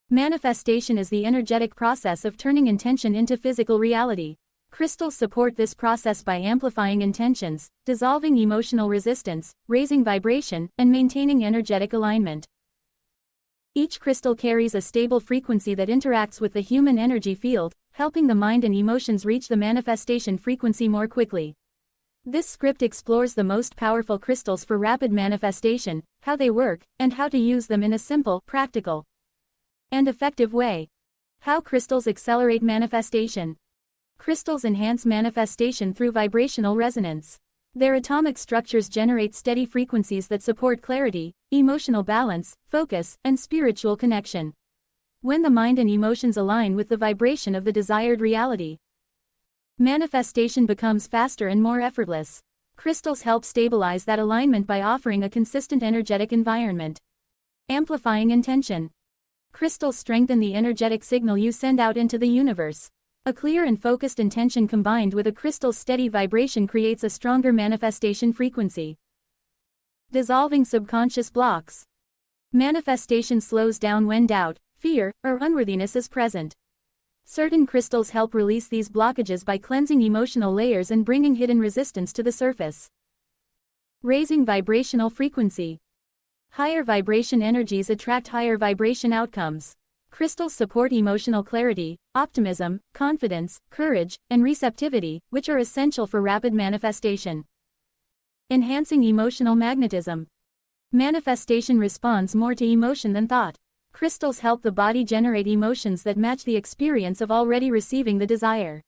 Manifestation is the energetic process of turning intention into physical reality. Crystals support this process by amplifying intentions, dissolving emotional resistance, raising vibration, and maintaining energetic alignment. Each crystal carries a stable frequency that interacts with the human energy field, helping the mind and emotions reach the manifestation frequency more quickly. This script explores the most powerful crystals for rapid manifestation, how they work, and how to use them in a simple, practical, and effective way. How crystals accelerate manifestation. Crystals enhance manifestation through vibrational resonance. Their atomic structures generate steady frequencies that support clarity, emotional balance, focus, and spiritual connection. When the mind and emotions align with the vibration of the desired reality, manifestation becomes faster and more effortless. Crystals help stabilize that alignment by offering a consistent energetic environment. Amplifying intention. Crystals strengthen the energetic signal you send out into the universe. A clear and focused intention combined with a crystal's steady vibration creates a stronger manifestation frequency. Dissolving subconscious blocks. Manifestation slows down when doubt, fear, or unworthiness is present. Certain crystals help release these blockages by cleansing emotional layers and bringing hidden resistance to the surface. Raising vibrational frequency. Higher vibration energies attract higher vibration outcomes. Crystals support emotional clarity, optimism, confidence, courage, and receptivity, which are essential for rapid manifestation. Enhancing emotional magnetism. Manifestation responds more to emotion than thought. Crystals help the body generate emotions that match the experience of already receiving the desire.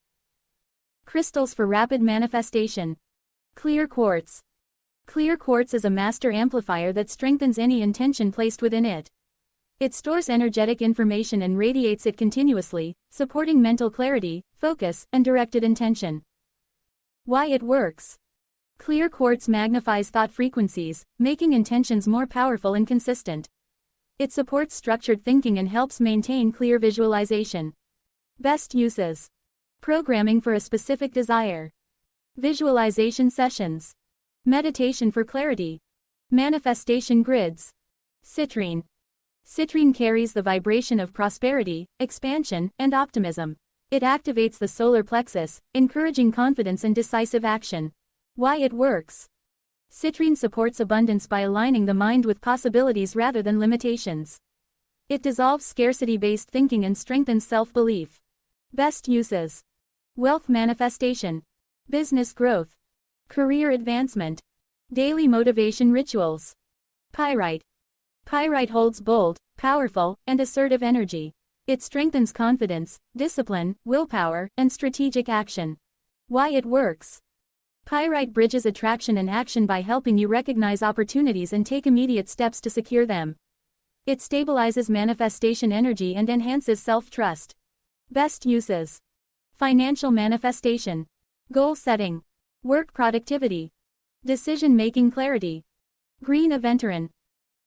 Crystals for rapid manifestation. Clear Quartz. Clear Quartz is a master amplifier that strengthens any intention placed within it. It stores energetic information and radiates it continuously, supporting mental clarity, focus, and directed intention. Why it works. Clear Quartz magnifies thought frequencies, making intentions more powerful and consistent. It supports structured thinking and helps maintain clear visualization. Best uses. Programming for a specific desire. Visualization sessions. Meditation for clarity. Manifestation grids. Citrine. Citrine carries the vibration of prosperity, expansion, and optimism. It activates the solar plexus, encouraging confidence and decisive action. Why it works. Citrine supports abundance by aligning the mind with possibilities rather than limitations. It dissolves scarcity-based thinking and strengthens self-belief. Best uses. Wealth manifestation. Business growth. Career advancement. Daily motivation rituals. Pyrite. Pyrite holds bold, powerful, and assertive energy. It strengthens confidence, discipline, willpower, and strategic action. Why it works. Pyrite bridges attraction and action by helping you recognize opportunities and take immediate steps to secure them. It stabilizes manifestation energy and enhances self-trust. Best uses. Financial manifestation. Goal setting. Work productivity. Decision-making clarity. Green Aventurine.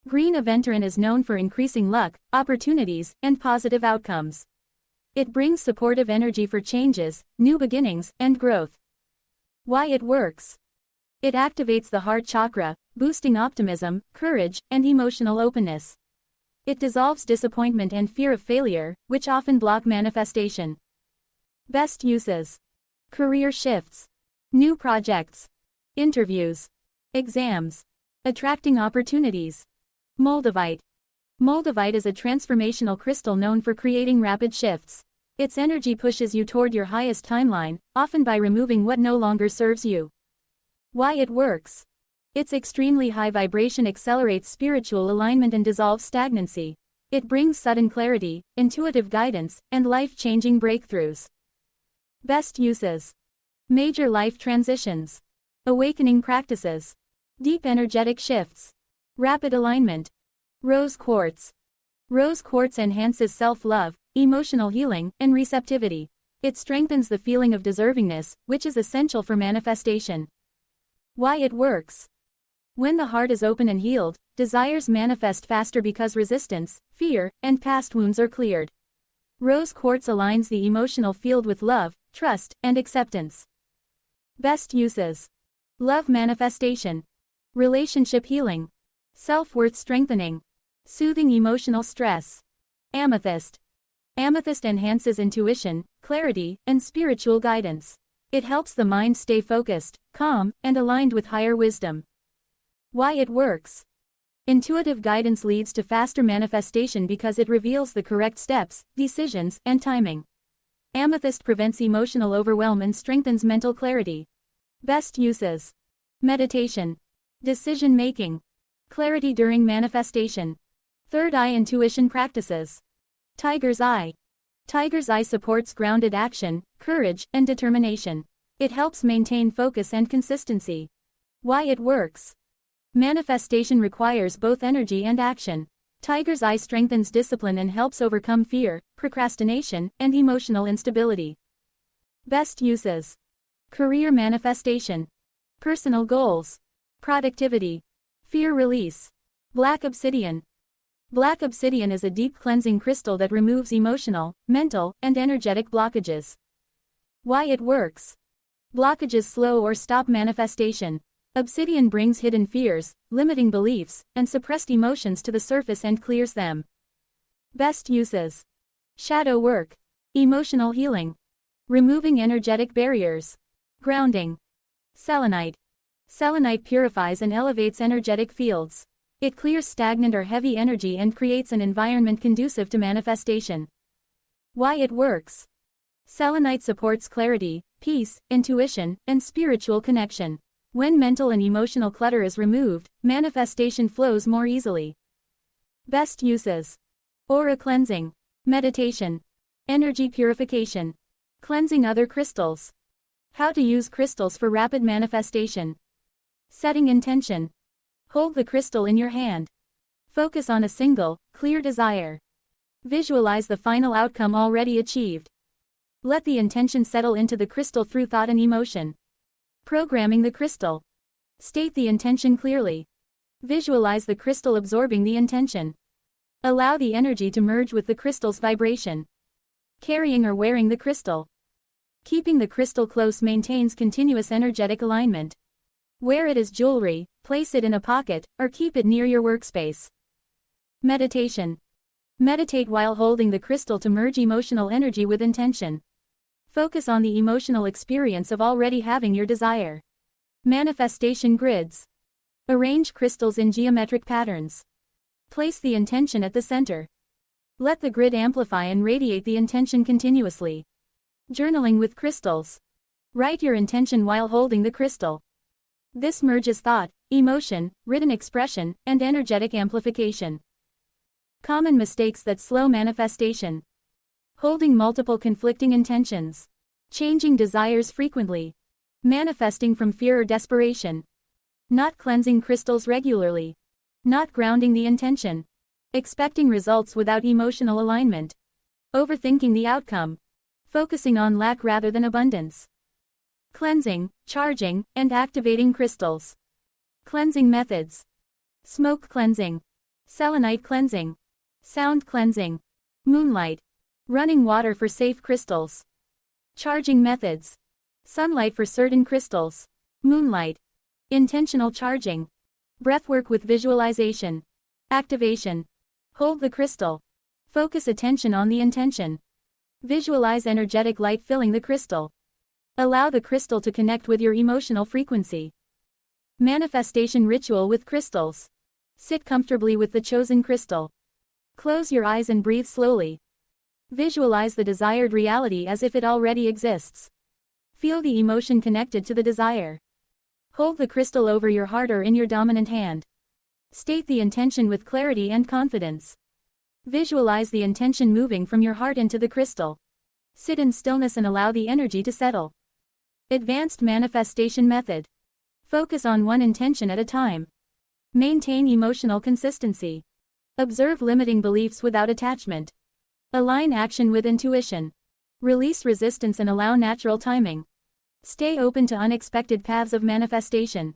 Green Aventurine is known for increasing luck, opportunities, and positive outcomes. It brings supportive energy for changes, new beginnings, and growth. Why it works. It activates the heart chakra, boosting optimism, courage, and emotional openness. It dissolves disappointment and fear of failure, which often block manifestation. Best uses. Career shifts. New projects. Interviews. Exams. Attracting opportunities. Moldavite. Moldavite is a transformational crystal known for creating rapid shifts. Its energy pushes you toward your highest timeline, often by removing what no longer serves you. Why it works. Its extremely high vibration accelerates spiritual alignment and dissolves stagnancy. It brings sudden clarity, intuitive guidance, and life-changing breakthroughs. Best uses. Major life transitions. Awakening practices. Deep energetic shifts. Rapid alignment. Rose Quartz. Rose Quartz enhances self-love, emotional healing, and receptivity. It strengthens the feeling of deservingness, which is essential for manifestation. Why it works. When the heart is open and healed, desires manifest faster because resistance, fear, and past wounds are cleared. Rose Quartz aligns the emotional field with love, trust, and acceptance. Best uses. Love manifestation. Relationship healing. Self-worth strengthening. Soothing emotional stress. Amethyst. Amethyst enhances intuition, clarity, and spiritual guidance. It helps the mind stay focused, calm, and aligned with higher wisdom. Why it works. Intuitive guidance leads to faster manifestation because it reveals the correct steps, decisions, and timing. Amethyst prevents emotional overwhelm and strengthens mental clarity. Best uses. Meditation. Decision-making. Clarity during manifestation. Third eye intuition practices. Tiger's eye. Tiger's eye supports grounded action, courage, and determination. It helps maintain focus and consistency. Why it works. Manifestation requires both energy and action. Tiger's eye strengthens discipline and helps overcome fear, procrastination, and emotional instability. Best uses. Career manifestation. Personal goals. Productivity. Fear release. Black obsidian. Black obsidian is a deep cleansing crystal that removes emotional, mental, and energetic blockages. Why it works. Blockages slow or stop manifestation. Obsidian brings hidden fears, limiting beliefs, and suppressed emotions to the surface and clears them. Best uses. Shadow work. Emotional healing. Removing energetic barriers. Grounding. Selenite. Selenite purifies and elevates energetic fields. It clears stagnant or heavy energy and creates an environment conducive to manifestation. Why it works. Selenite supports clarity, peace, intuition, and spiritual connection. When mental and emotional clutter is removed, manifestation flows more easily. Best uses. Aura cleansing. Meditation. Energy purification. Cleansing other crystals. How to use crystals for rapid manifestation. Setting intention. Hold the crystal in your hand. Focus on a single, clear desire. Visualize the final outcome already achieved. Let the intention settle into the crystal through thought and emotion. Programming the crystal. State the intention clearly. Visualize the crystal absorbing the intention. Allow the energy to merge with the crystal's vibration. Carrying or wearing the crystal. Keeping the crystal close maintains continuous energetic alignment. Wear it as jewelry, place it in a pocket, or keep it near your workspace. Meditation. Meditate while holding the crystal to merge emotional energy with intention. Focus on the emotional experience of already having your desire. Manifestation grids. Arrange crystals in geometric patterns. Place the intention at the center. Let the grid amplify and radiate the intention continuously. Journaling with crystals. Write your intention while holding the crystal. This merges thought, emotion, written expression, and energetic amplification. Common mistakes that slow manifestation. Holding multiple conflicting intentions. Changing desires frequently. Manifesting from fear or desperation. Not cleansing crystals regularly. Not grounding the intention. Expecting results without emotional alignment. Overthinking the outcome. Focusing on lack rather than abundance. Cleansing, charging, and activating crystals. Cleansing methods. Smoke cleansing. Selenite cleansing. Sound cleansing. Moonlight. Running water for safe crystals. Charging methods. Sunlight for certain crystals. Moonlight. Intentional charging. Breathwork with visualization. Activation. Hold the crystal. Focus attention on the intention. Visualize energetic light filling the crystal. Allow the crystal to connect with your emotional frequency. Manifestation ritual with crystals. Sit comfortably with the chosen crystal. Close your eyes and breathe slowly. Visualize the desired reality as if it already exists. Feel the emotion connected to the desire. Hold the crystal over your heart or in your dominant hand. State the intention with clarity and confidence. Visualize the intention moving from your heart into the crystal. Sit in stillness and allow the energy to settle. Advanced manifestation method. Focus on one intention at a time. Maintain emotional consistency. Observe limiting beliefs without attachment. Align action with intuition. Release resistance and allow natural timing. Stay open to unexpected paths of manifestation.